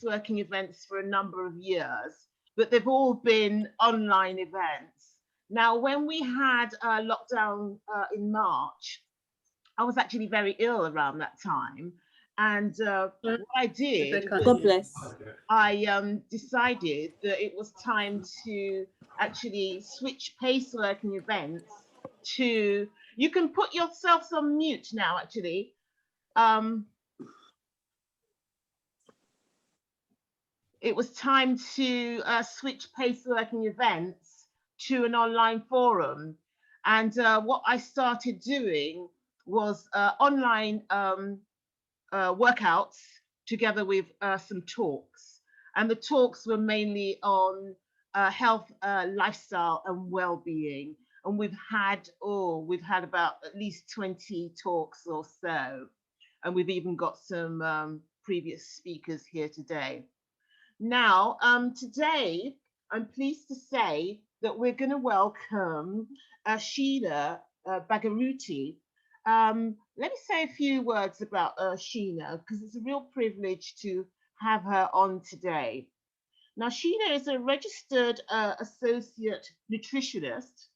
Paceworking events for a number of years, but they've all been online events. Now, when we had lockdown in March, I was actually very ill around that time. And what I did was God bless. I decided that it was time to actually switch Paceworking events to, you can put yourselves on mute now, actually. It was time to switch Paceworking events to an online forum. And what I started doing was online workouts together with some talks. And the talks were mainly on health, lifestyle, and well-being. And we've had about at least 20 talks or so. And we've even got some previous speakers here today. Now, today, I'm pleased to say that we're going to welcome Sheena Bhageerutty. Let me say a few words about Sheena, because it's a real privilege to have her on today. Now, Sheena is a registered Associate Nutritionist.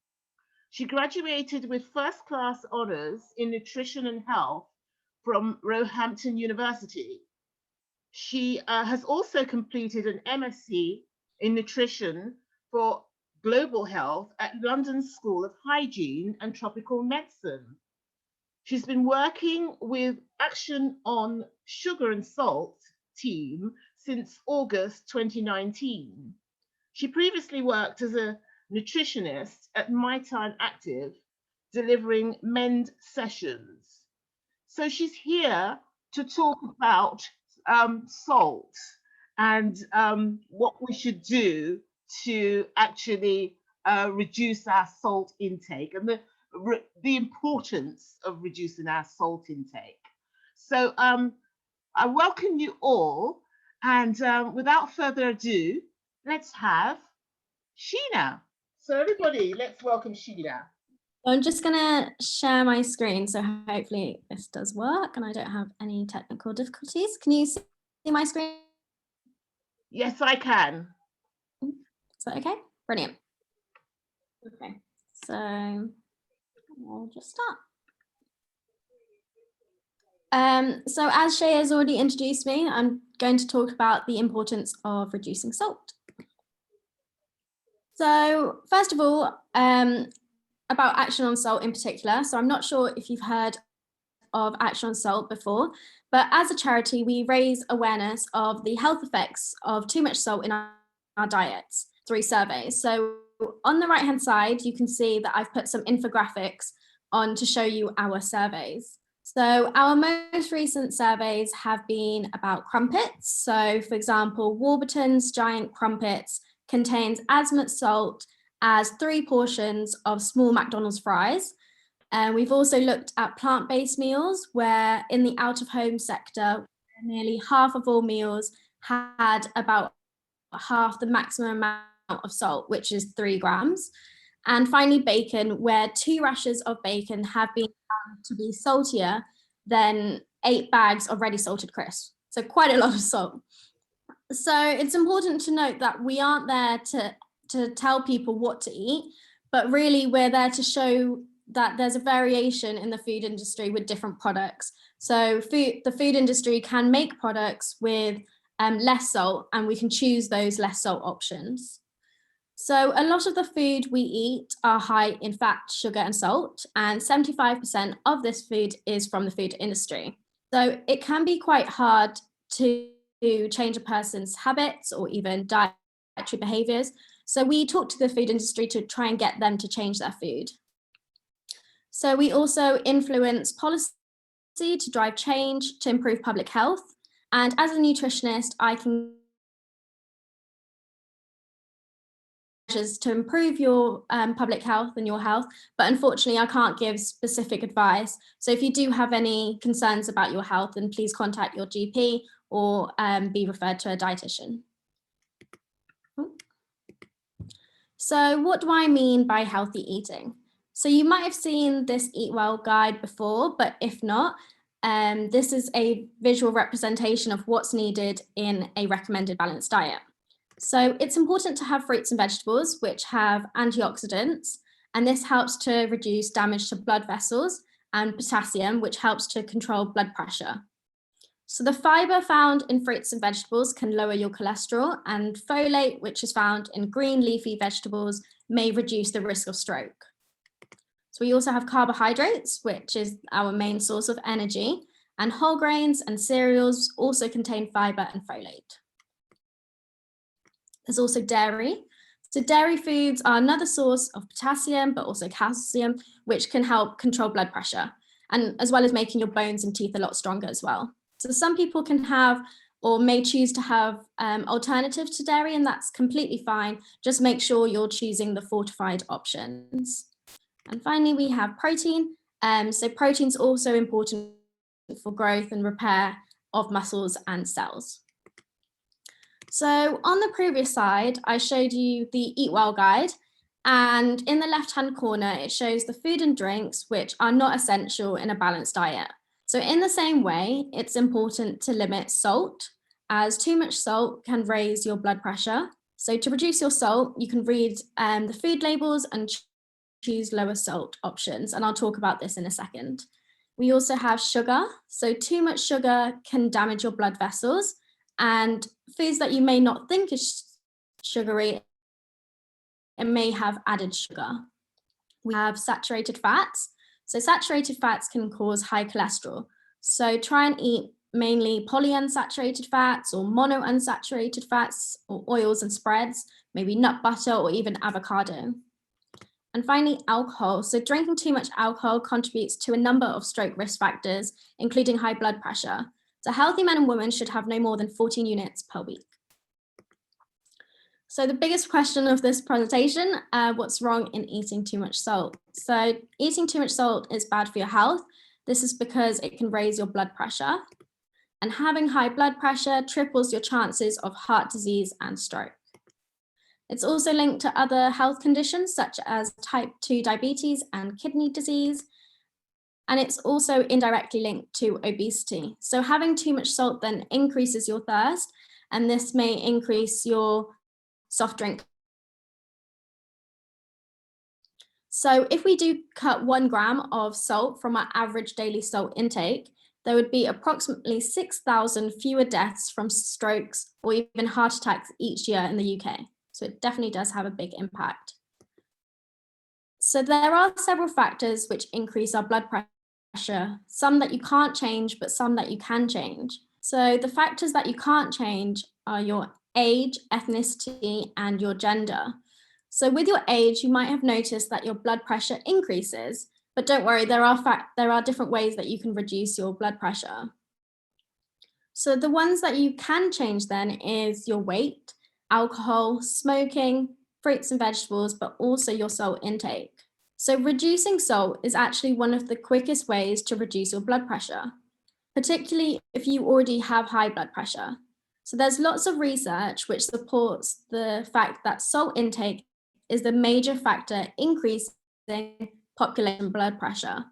She graduated with first-class honours in nutrition and health from Roehampton University. She has also completed an MSc in nutrition for global health at London School of Hygiene and Tropical Medicine. She's been working with Action on Sugar and Salt team since August 2019. She previously worked as a nutritionist at Mytime Active, delivering MEND sessions. So she's here to talk about salt and what we should do to actually reduce our salt intake and the importance of reducing our salt intake. So I welcome you all, and without further ado, let's have Sheena. So everybody, let's welcome Sheena. I'm just going to share my screen, so hopefully this does work and I don't have any technical difficulties. Can you see my screen? Yes, I can. Is that okay? Brilliant. Okay, so I'll just start. So as Shay has already introduced me, I'm going to talk about the importance of reducing salt. So first of all, about Action on Salt in particular. So I'm not sure if you've heard of Action on Salt before, but as a charity, we raise awareness of the health effects of too much salt in our diets through surveys. So on the right-hand side, you can see that I've put some infographics on to show you our surveys. So our most recent surveys have been about crumpets. So for example, Warburton's giant crumpets contains as much salt as 3 portions of small McDonald's fries. And we've also looked at plant-based meals, where in the out-of-home sector, nearly half of all meals had about half the maximum amount of salt, which is 3 grams. And finally, bacon, where 2 rashers of bacon have been found to be saltier than 8 bags of ready salted crisps. So quite a lot of salt. So it's important to note that we aren't there to tell people what to eat, but really we're there to show that there's a variation in the food industry with different products. So the food industry can make products with less salt, and we can choose those less salt options. So a lot of the food we eat are high in fat, sugar and salt, and 75% of this food is from the food industry. So it can be quite hard to change a person's habits or even dietary behaviours. So we talk to the food industry to try and get them to change their food. So we also influence policy to drive change, to improve public health. And as a nutritionist, I can measures to improve your public health and your health, but unfortunately I can't give specific advice. So if you do have any concerns about your health, then please contact your GP or be referred to a dietitian. So what do I mean by healthy eating? So you might have seen this Eat Well guide before, but if not, This is a visual representation of what's needed in a recommended balanced diet. So it's important to have fruits and vegetables which have antioxidants, and this helps to reduce damage to blood vessels, and potassium, which helps to control blood pressure. So the fiber found in fruits and vegetables can lower your cholesterol, and folate, which is found in green leafy vegetables, may reduce the risk of stroke. So we also have carbohydrates, which is our main source of energy, and whole grains and cereals also contain fiber and folate. There's also dairy. So dairy foods are another source of potassium, but also calcium, which can help control blood pressure, and as well as making your bones and teeth a lot stronger as well. So some people can have or may choose to have alternatives to dairy, and that's completely fine. Just make sure you're choosing the fortified options. And finally, we have protein. So protein's also important for growth and repair of muscles and cells. So on the previous slide, I showed you the Eat Well guide, and in the left-hand corner, it shows the food and drinks which are not essential in a balanced diet. So in the same way, it's important to limit salt, as too much salt can raise your blood pressure. So to reduce your salt, you can read the food labels and choose lower salt options, and I'll talk about this in a second. We also have sugar. So too much sugar can damage your blood vessels, and foods that you may not think is sugary, it may have added sugar. We have saturated fats. So saturated fats can cause high cholesterol. So try and eat mainly polyunsaturated fats or monounsaturated fats or oils and spreads, maybe nut butter or even avocado. And finally, alcohol. So drinking too much alcohol contributes to a number of stroke risk factors, including high blood pressure. So healthy men and women should have no more than 14 units per week. So the biggest question of this presentation, what's wrong in eating too much salt? So eating too much salt is bad for your health. This is because it can raise your blood pressure. And having high blood pressure triples your chances of heart disease and stroke. It's also linked to other health conditions such as type 2 diabetes and kidney disease. And it's also indirectly linked to obesity. So having too much salt then increases your thirst, and this may increase your soft drink. So if we do cut 1 gram of salt from our average daily salt intake, there would be approximately 6,000 fewer deaths from strokes or even heart attacks each year in the UK. So it definitely does have a big impact. So there are several factors which increase our blood pressure, some that you can't change, but some that you can change. So the factors that you can't change are your age, ethnicity, and your gender. So with your age, you might have noticed that your blood pressure increases, but don't worry, there are different ways that you can reduce your blood pressure. So the ones that you can change then is your weight, alcohol, smoking, fruits and vegetables, but also your salt intake. So reducing salt is actually one of the quickest ways to reduce your blood pressure, particularly if you already have high blood pressure. So there's lots of research which supports the fact that salt intake is the major factor increasing population blood pressure.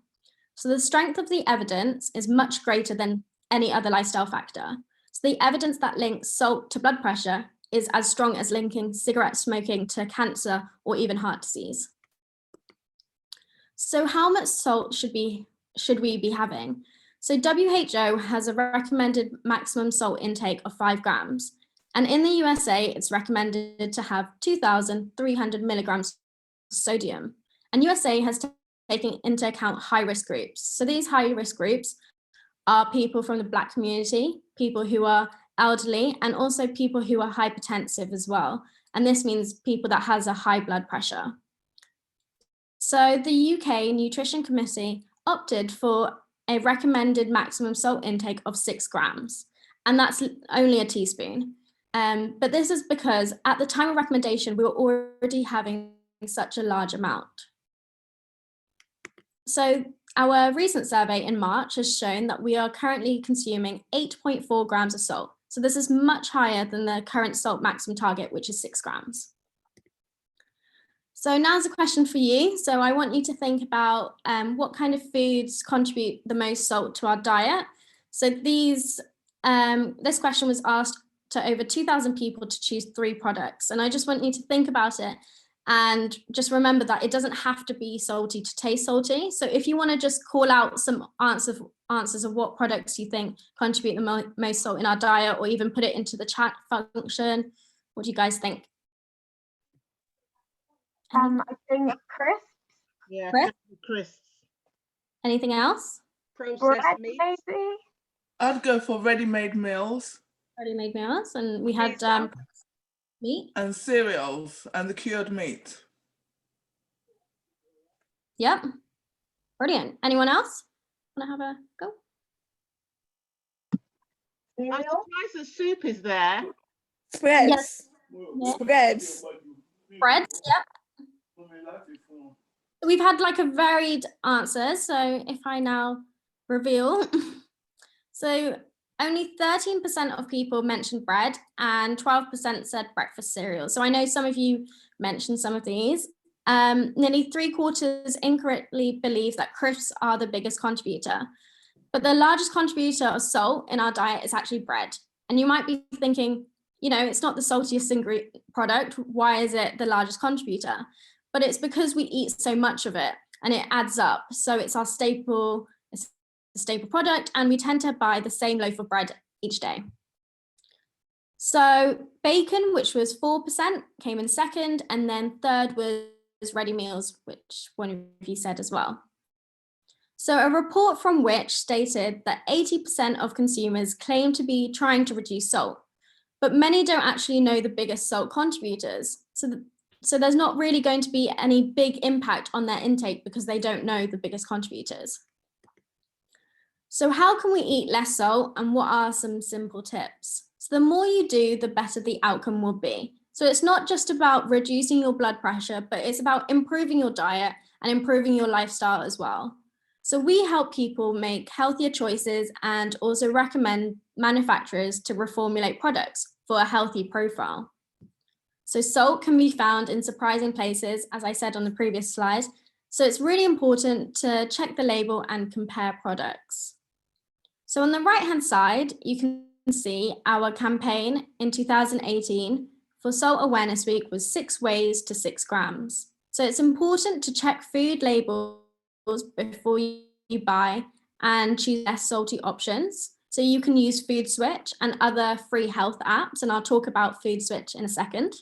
So the strength of the evidence is much greater than any other lifestyle factor. So the evidence that links salt to blood pressure is as strong as linking cigarette smoking to cancer or even heart disease. So how much salt should we be having? So WHO has a recommended maximum salt intake of 5 grams. And in the USA, it's recommended to have 2,300 milligrams of sodium. And USA has taken into account high-risk groups. So these high-risk groups are people from the Black community, people who are elderly, and also people who are hypertensive as well. And this means people that has a high blood pressure. So the UK Nutrition Committee opted for a recommended maximum salt intake of 6 grams, and that's only a teaspoon. But this is because at the time of recommendation, we were already having such a large amount. So our recent survey in March has shown that we are currently consuming 8.4 grams of salt. So this is much higher than the current salt maximum target, which is 6 grams. So now's a question for you. So I want you to think about what kind of foods contribute the most salt to our diet. So this question was asked to over 2,000 people to choose 3 products. And I just want you to think about it and just remember that it doesn't have to be salty to taste salty. So if you want to just call out some answers of what products you think contribute the most salt in our diet, or even put it into the chat function, what do you guys think? I think crisps. Yeah, crisps. Anything else? Processed meats. Maybe. I'd go for ready-made meals. Ready-made meals, and we had meat and cereals and the cured meat. Yep, brilliant. Anyone else want to have a go? I'm surprised the soup is there. Spreads. Yes. Spreads. Breads, yep. We've had like a varied answer, so if I now reveal, so only 13% of people mentioned bread and 12% said breakfast cereal. So I know some of you mentioned some of these. Nearly 3/4 incorrectly believe that crisps are the biggest contributor, but the largest contributor of salt in our diet is actually bread. And you might be thinking, you know, it's not the saltiest product. Why is it the largest contributor? But it's because we eat so much of it and it adds up. So it's our staple product, and we tend to buy the same loaf of bread each day. So bacon, which was 4%, came in second, and then third was ready meals, which one of you said as well. So a report from Which stated that 80% of consumers claim to be trying to reduce salt, but many don't actually know the biggest salt contributors. So there's not really going to be any big impact on their intake because they don't know the biggest contributors. So how can we eat less salt, and what are some simple tips? So the more you do, the better the outcome will be. So it's not just about reducing your blood pressure, but it's about improving your diet and improving your lifestyle as well. So we help people make healthier choices and also recommend manufacturers to reformulate products for a healthy profile. So salt can be found in surprising places, as I said on the previous slide. So it's really important to check the label and compare products. So on the right-hand side, you can see our campaign in 2018 for Salt Awareness Week was 6 ways to 6 grams. So it's important to check food labels before you buy and choose less salty options. So you can use Food Switch and other free health apps, and I'll talk about Food Switch in a second.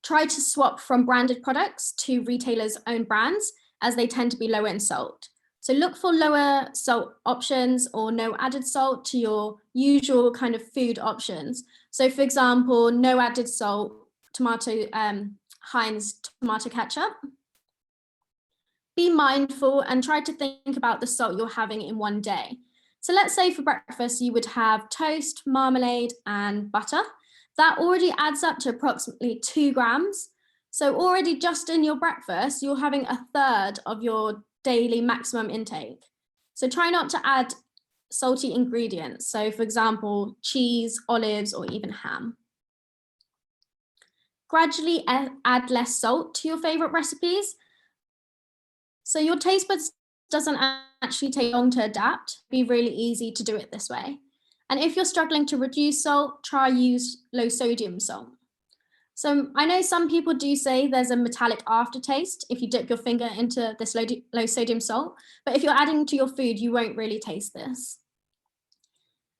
Try to swap from branded products to retailers' own brands, as they tend to be lower in salt. So look for lower salt options or no added salt to your usual kind of food options. So for example, no added salt, Heinz tomato ketchup. Be mindful and try to think about the salt you're having in one day. So let's say for breakfast, you would have toast, marmalade, and butter. That already adds up to approximately 2 grams. So already just in your breakfast, you're having 1/3 of your daily maximum intake. So try not to add salty ingredients. So for example, cheese, olives, or even ham. Gradually add less salt to your favorite recipes. So your taste buds doesn't actually take long to adapt. It'd be really easy to do it this way. And if you're struggling to reduce salt, try use low sodium salt. So I know some people do say there's a metallic aftertaste if you dip your finger into this low sodium salt, but if you're adding to your food, you won't really taste this.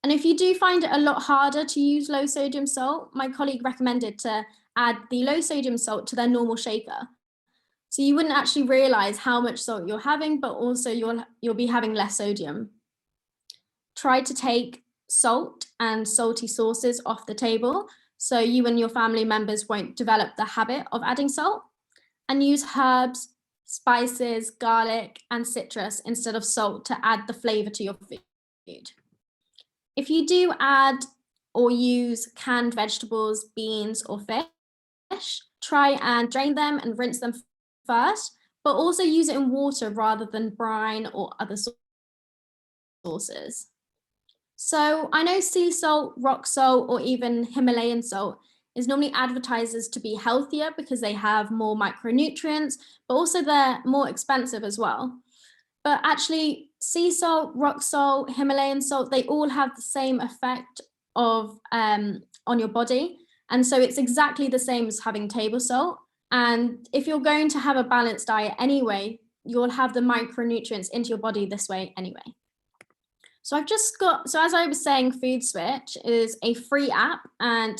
And if you do find it a lot harder to use low sodium salt, my colleague recommended to add the low sodium salt to their normal shaker. So you wouldn't actually realize how much salt you're having, but also you'll be having less sodium. Try to take salt and salty sauces off the table, so you and your family members won't develop the habit of adding salt, and use herbs, spices, garlic, and citrus instead of salt to add the flavor to your food. If you do add or use canned vegetables, beans, or fish, try and drain them and rinse them first, but also use it in water rather than brine or other sauces. So I know sea salt, rock salt, or even Himalayan salt is normally advertised as to be healthier because they have more micronutrients, but also they're more expensive as well. But actually, sea salt, rock salt, Himalayan salt, they all have the same effect of on your body. And so it's exactly the same as having table salt. And if you're going to have a balanced diet anyway, you'll have the micronutrients into your body this way anyway. So as I was saying, Food Switch is a free app, and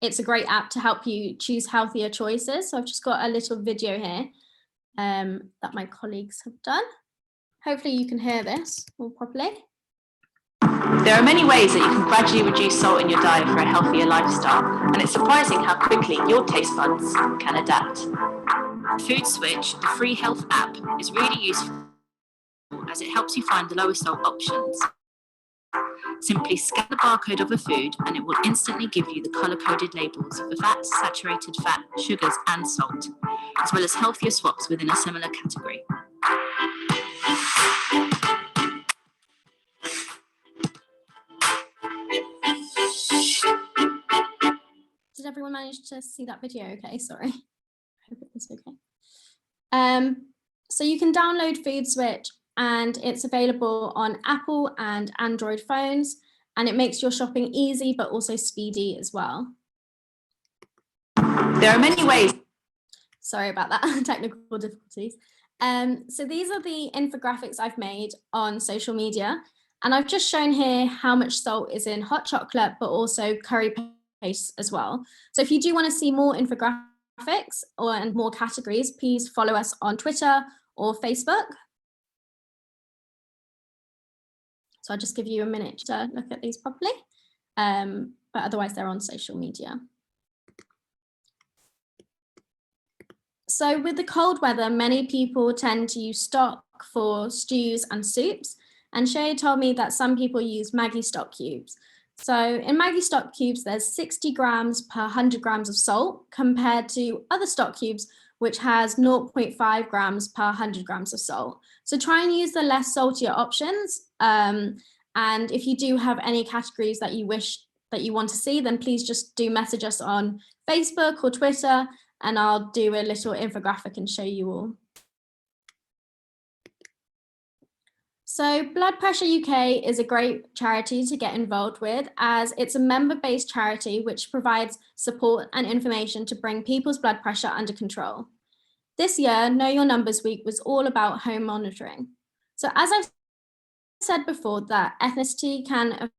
it's a great app to help you choose healthier choices. So I've just got a little video here that my colleagues have done. Hopefully you can hear this all properly. There are many ways that you can gradually reduce salt in your diet for a healthier lifestyle, and it's surprising how quickly your taste buds can adapt. Food Switch, the free health app, is really useful as it helps you find the lower salt options. Simply scan the barcode of a food and it will instantly give you the colour-coded labels for fat, saturated fat, sugars and salt, as well as healthier swaps within a similar category. Did everyone manage to see that video okay? Sorry. I hope it was okay. So you can download Food Switch, and it's available on Apple and Android phones, and it makes your shopping easy but also speedy as well. There are many ways. Sorry about that, technical difficulties. So these are the infographics I've made on social media, and I've just shown here how much salt is in hot chocolate, but also curry paste as well. So if you do want to see more infographics and more categories, please follow us on Twitter or Facebook. So I'll just give you a minute to look at these properly, but otherwise they're on social media. So with the cold weather, many people tend to use stock for stews and soups. And Shay told me that some people use Maggi stock cubes. So in Maggi stock cubes, there's 60 grams per 100 grams of salt compared to other stock cubes, which has 0.5 grams per 100 grams of salt. So try and use the less saltier options. And if you do have any categories that you want to see, then please just do message us on Facebook or Twitter, and I'll do a little infographic and show you all. So Blood Pressure UK is a great charity to get involved with, as it's a member-based charity which provides support and information to bring people's blood pressure under control. This year, Know Your Numbers Week was all about home monitoring. So as I've said before, that ethnicity can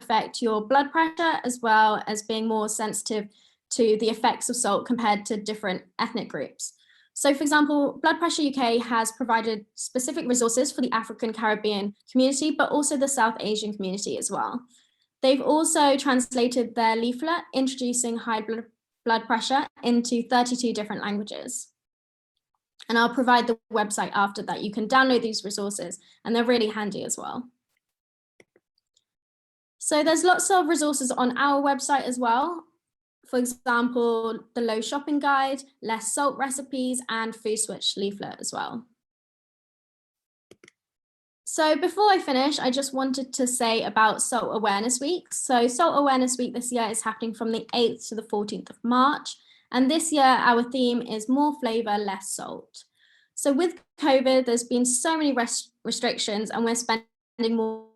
affect your blood pressure, as well as being more sensitive to the effects of salt compared to different ethnic groups. So for example, Blood Pressure UK has provided specific resources for the African Caribbean community, but also the South Asian community as well. They've also translated their leaflet introducing high blood pressure into 32 different languages. And I'll provide the website after that. You can download these resources, and they're really handy as well. So there's lots of resources on our website as well. For example, the Low Shopping Guide, Less Salt Recipes, and Food Switch leaflet as well. So before I finish, I just wanted to say about Salt Awareness Week. So Salt Awareness Week this year is happening from the 8th to the 14th of March. And this year, our theme is more flavour, less salt. So with COVID, there's been so many restrictions, and we're spending more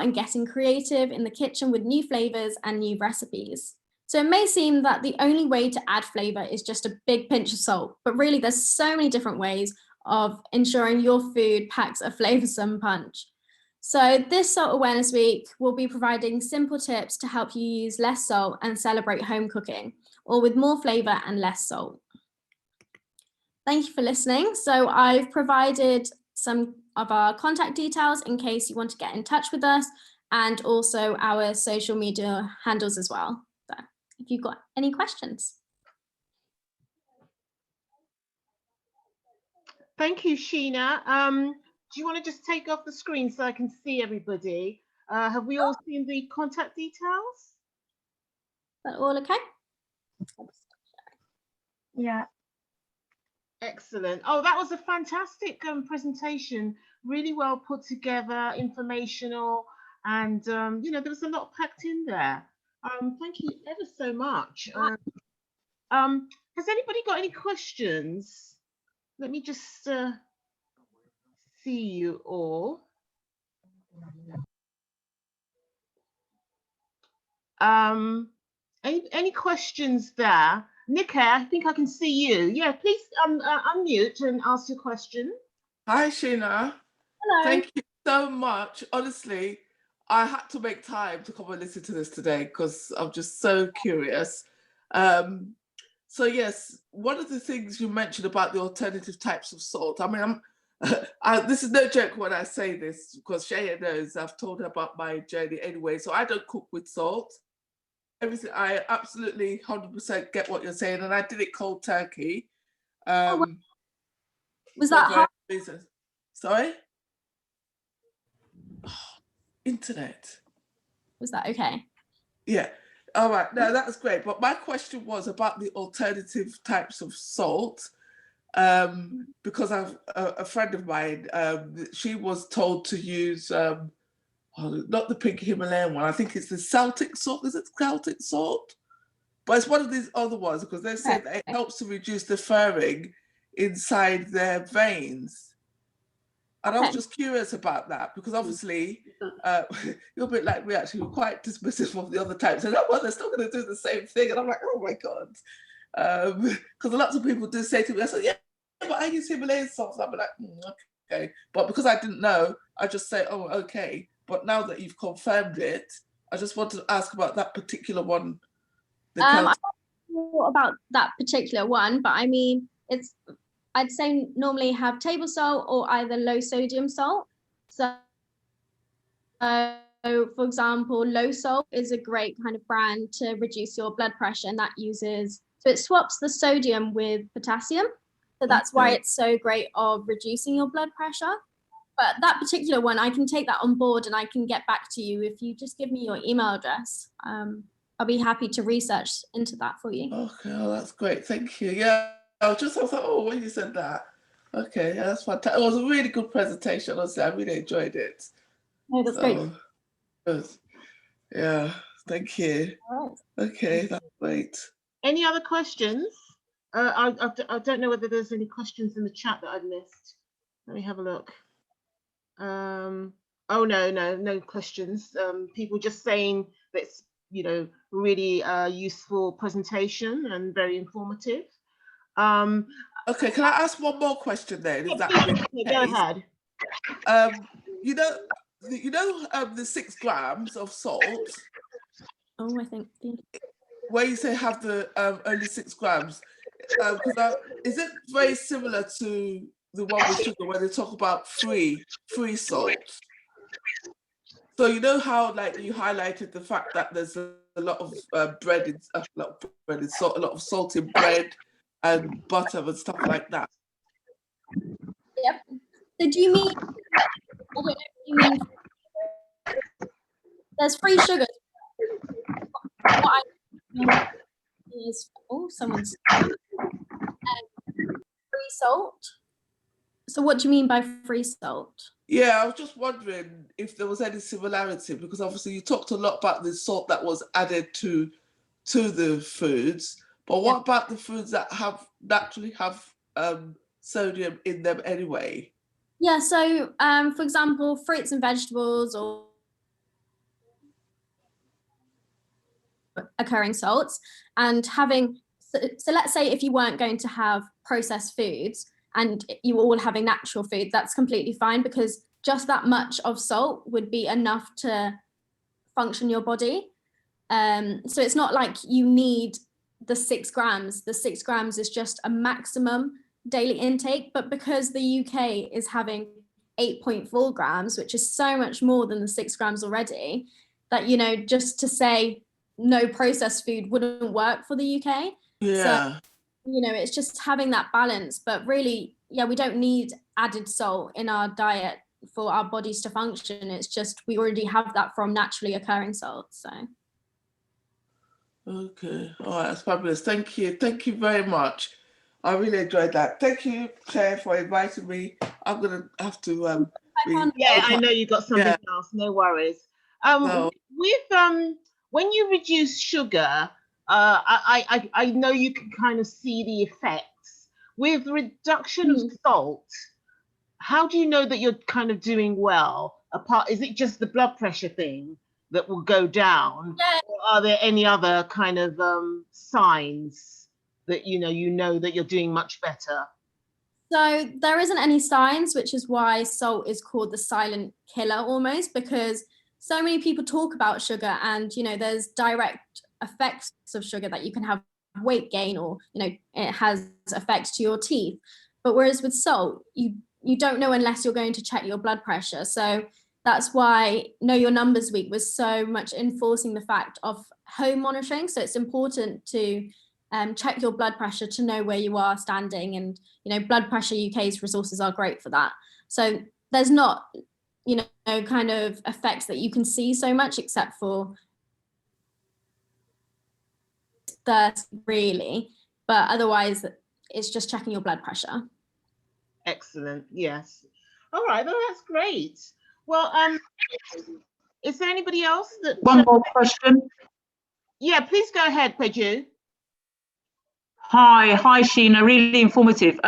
and getting creative in the kitchen with new flavours and new recipes. So it may seem that the only way to add flavour is just a big pinch of salt, but really there's so many different ways of ensuring your food packs a flavoursome punch. So this Salt Awareness Week will be providing simple tips to help you use less salt and celebrate home cooking, or with more flavour and less salt. Thank you for listening. So I've provided some of our contact details in case you want to get in touch with us, and also our social media handles as well. So if you've got any questions. Thank you, Sheena. Do you want to just take off the screen so I can see everybody? Have we all seen the contact details? Is that all okay? Yeah. Excellent. Oh, that was a fantastic presentation. Really well put together, informational, And there was a lot packed in there. Thank you ever so much. Has anybody got any questions? Let me just see you all. Any questions there? Nikkei, I think I can see you. Yeah, please unmute and ask your question. Hi, Sheena. Hello. Thank you so much. Honestly, I had to make time to come and listen to this today because I'm just so curious. So yes, one of the things you mentioned about the alternative types of salt. I mean, this is no joke when I say this because Shaya knows I've told her about my journey anyway. So I don't cook with salt. Everything, I absolutely 100% get what you're saying, and I did it cold turkey. Was that hard? Reasons. Sorry? Oh, internet. Was that okay? Yeah. All right. No, that's great. But my question was about the alternative types of salt, because I've a friend of mine. She was told to use not the pink Himalayan one. I think it's the Celtic salt. Is it Celtic salt? But it's one of these other ones because they say that it helps to reduce the furring inside their veins. And I was just curious about that because obviously you're a bit like me actually, we're quite dismissive of the other types. And well, they're still going to do the same thing. And I'm like, oh my God. Because lots of people do say to me, I said, yeah, but I use Himalayan salts. I'm like, okay. But because I didn't know, I just say, oh, okay. But now that you've confirmed it, I just wanted to ask about that particular one. I'm not sure about that particular one, but I mean, I'd say normally have table salt or either low sodium salt. So, for example, low salt is a great kind of brand to reduce your blood pressure, and so it swaps the sodium with potassium. So that's why it's so great of reducing your blood pressure. But that particular one, I can take that on board and I can get back to you if you just give me your email address. I'll be happy to research into that for you. Okay, oh, that's great. Thank you. Yeah, I was like, oh, when you said that. Okay, yeah, that's fantastic. It was a really good presentation. Honestly, I really enjoyed it. Oh, that's great. Good. Yeah, thank you. All right. Okay, that's great. Any other questions? I don't know whether there's any questions in the chat that I've missed. Let me have a look. Oh no questions. People just saying that it's really useful presentation and very informative. Okay, can I ask one more question then? If that go ahead. The 6 grams of salt. Oh, I think. Where you say have the only 6 grams, is it very similar to the one with sugar where they talk about free salt? So you know how you highlighted the fact that there's a lot of salt, a lot of salt in bread and butter and stuff like that. Yep. So do you mean? I don't know if you mean there's free sugar. What I mean is someone's free salt. So what do you mean by free salt? Yeah, I was just wondering if there was any similarity, because obviously you talked a lot about the salt that was added to the foods, but what about the foods that naturally have sodium in them anyway? Yeah, so for example, fruits and vegetables or occurring salts, and so let's say if you weren't going to have processed foods and you were all having natural food, that's completely fine, because just that much of salt would be enough to function your body. So it's not like you need the 6 grams. The 6 grams is just a maximum daily intake, but because the UK is having 8.4 grams, which is so much more than the 6 grams already, that, just to say no processed food wouldn't work for the UK. Yeah. So, it's just having that balance. But really, yeah, we don't need added salt in our diet for our bodies to function. It's just we already have that from naturally occurring salts. So. Okay. All right, that's fabulous. Thank you. Thank you very much. I really enjoyed that. Thank you, Chair, for inviting me. I'm going to have to... I know you got something else. No worries. So, When you reduce sugar, I know you can kind of see the effects. With reduction of salt, how do you know that you're kind of doing well? Is it just the blood pressure thing that will go down? Yeah. Or are there any other kind of signs that you know that you're doing much better? So there isn't any signs, which is why salt is called the silent killer almost, because so many people talk about sugar and, there's direct effects of sugar, that you can have weight gain, or, it has effects to your teeth. But whereas with salt, you don't know unless you're going to check your blood pressure. So that's why Know Your Numbers Week was so much enforcing the fact of home monitoring. So it's important to check your blood pressure to know where you are standing, and Blood Pressure UK's resources are great for that. So there's not kind of effects that you can see so much, except for thirst really, but otherwise it's just checking your blood pressure. Excellent. Yes. All right. Well, that's great. Well, is there anybody else that? One more question. Yeah, please go ahead, Peju. Hi, Sheena. Really informative.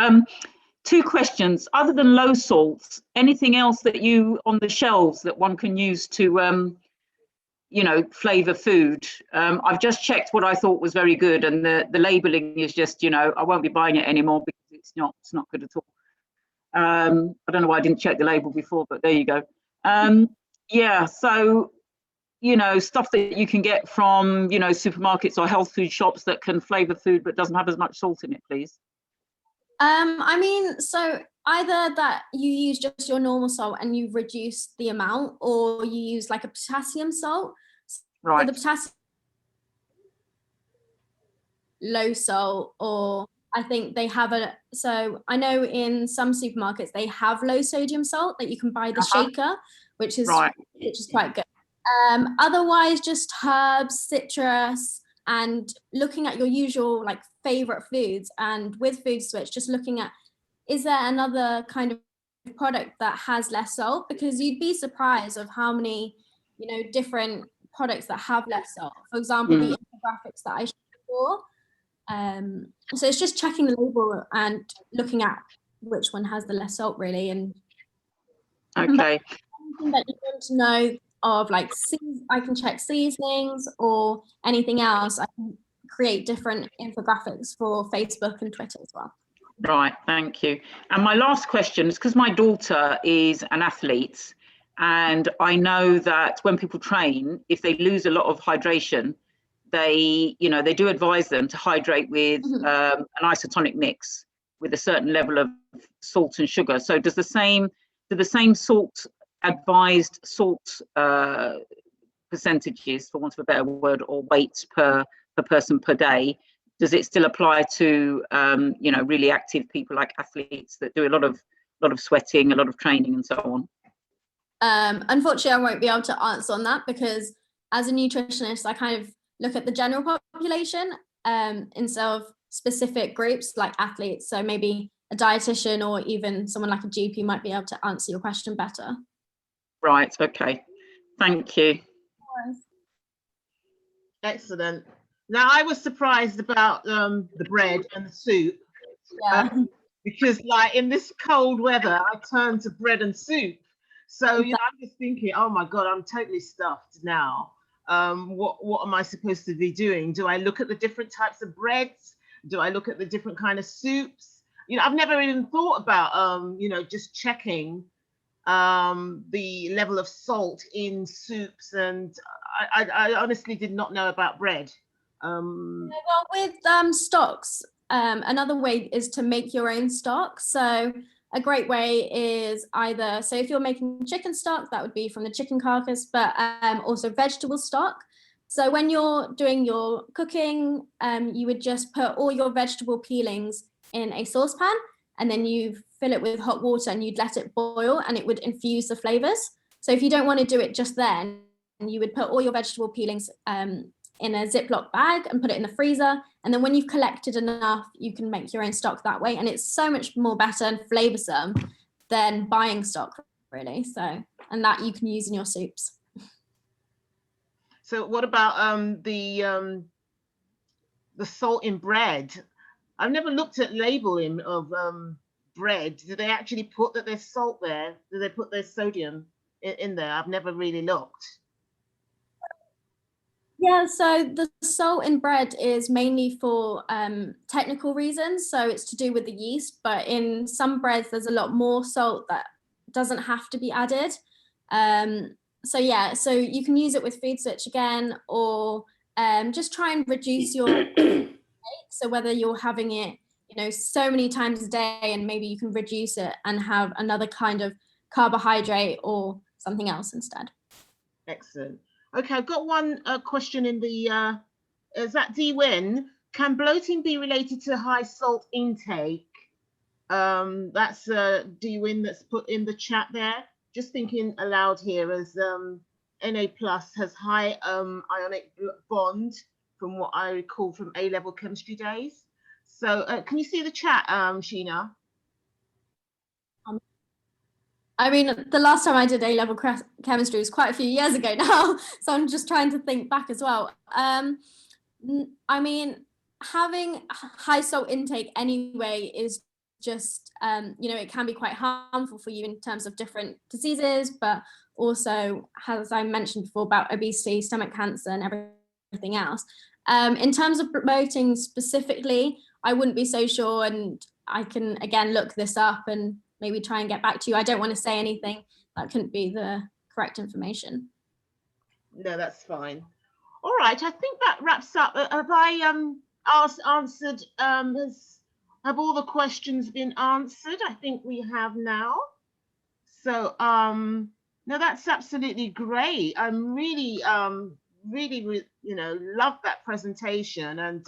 2 questions. Other than low salts, anything else that you on the shelves that one can use to, flavour food? I've just checked what I thought was very good, and the labelling is just, I won't be buying it anymore because it's not good at all. I don't know why I didn't check the label before, but there you go. Yeah, so stuff that you can get from supermarkets or health food shops that can flavour food but doesn't have as much salt in it, please. So either that you use just your normal salt and you reduce the amount, or you use like a potassium salt. Right. So the potassium low salt, or I think they have so I know in some supermarkets they have low sodium salt that you can buy the shaker, which is quite good. Otherwise, just herbs, citrus, and looking at your usual like favorite foods. And with Food Switch, just looking at, is there another kind of product that has less salt? Because you'd be surprised of how many different products that have less salt. For example, the infographics that I showed before. So it's just checking the label and looking at which one has the less salt, really. And okay, anything that you want to know of, like I can check seasonings or anything else. I can create different infographics for Facebook and Twitter as well. Right, thank you. And my last question is, because my daughter is an athlete, and I know that when people train, if they lose a lot of hydration, they do advise them to hydrate with an isotonic mix with a certain level of salt and sugar. So do the same salt advised salt percentages, for want of a better word, or weights per person per day, does it still apply to really active people like athletes that do a lot of sweating, a lot of training and so on? Unfortunately, I won't be able to answer on that, because as a nutritionist, I kind of look at the general population instead of specific groups like athletes. So maybe a dietitian or even someone like a GP might be able to answer your question better. Right, okay. Thank you. Excellent. Now, I was surprised about the bread and the soup. Yeah. Because like in this cold weather, I turn to bread and soup. So, I'm just thinking, oh my God, I'm totally stuffed now. What am I supposed to be doing? Do I look at the different types of breads? Do I look at the different kind of soups? I've never even thought about, just checking the level of salt in soups. And I honestly did not know about bread. Well, with stocks, another way is to make your own stock. So a great way is either, so if you're making chicken stock, that would be from the chicken carcass, but also vegetable stock. So when you're doing your cooking, you would just put all your vegetable peelings in a saucepan, and then you fill it with hot water and you'd let it boil, and it would infuse the flavors. So if you don't want to do it just then, you would put all your vegetable peelings in a Ziploc bag and put it in the freezer. And then when you've collected enough, you can make your own stock that way. And it's so much more better and flavoursome than buying stock, really. So, and that you can use in your soups. So what about the salt in bread? I've never looked at labeling of bread. Do they actually put that there's salt there? Do they put their sodium in there? I've never really looked. Yeah, so the salt in bread is mainly for technical reasons. So it's to do with the yeast, but in some breads, there's a lot more salt that doesn't have to be added. So yeah, so you can use it with Food Switch again, or just try and reduce your intake. So whether you're having it, so many times a day, and maybe you can reduce it and have another kind of carbohydrate or something else instead. Excellent. Okay, I've got one question in the, is that D-Win? Can bloating be related to high salt intake? That's D-Win that's put in the chat there. Just thinking aloud here, as Na+ has high ionic bond from what I recall from A-level chemistry days. So can you see the chat, Sheena? I mean, the last time I did A-level chemistry was quite a few years ago now, so I'm just trying to think back as well. I mean, having high salt intake anyway is just, it can be quite harmful for you in terms of different diseases, but also, as I mentioned before, about obesity, stomach cancer, and everything else. In terms of bloating specifically, I wouldn't be so sure, and I can again look this up and maybe try and get back to you. I don't want to say anything that couldn't be the correct information. No, that's fine. All right, I think that wraps up. Have I answered, have all the questions been answered? I think we have now. So, no, that's absolutely great. I'm really, love that presentation, and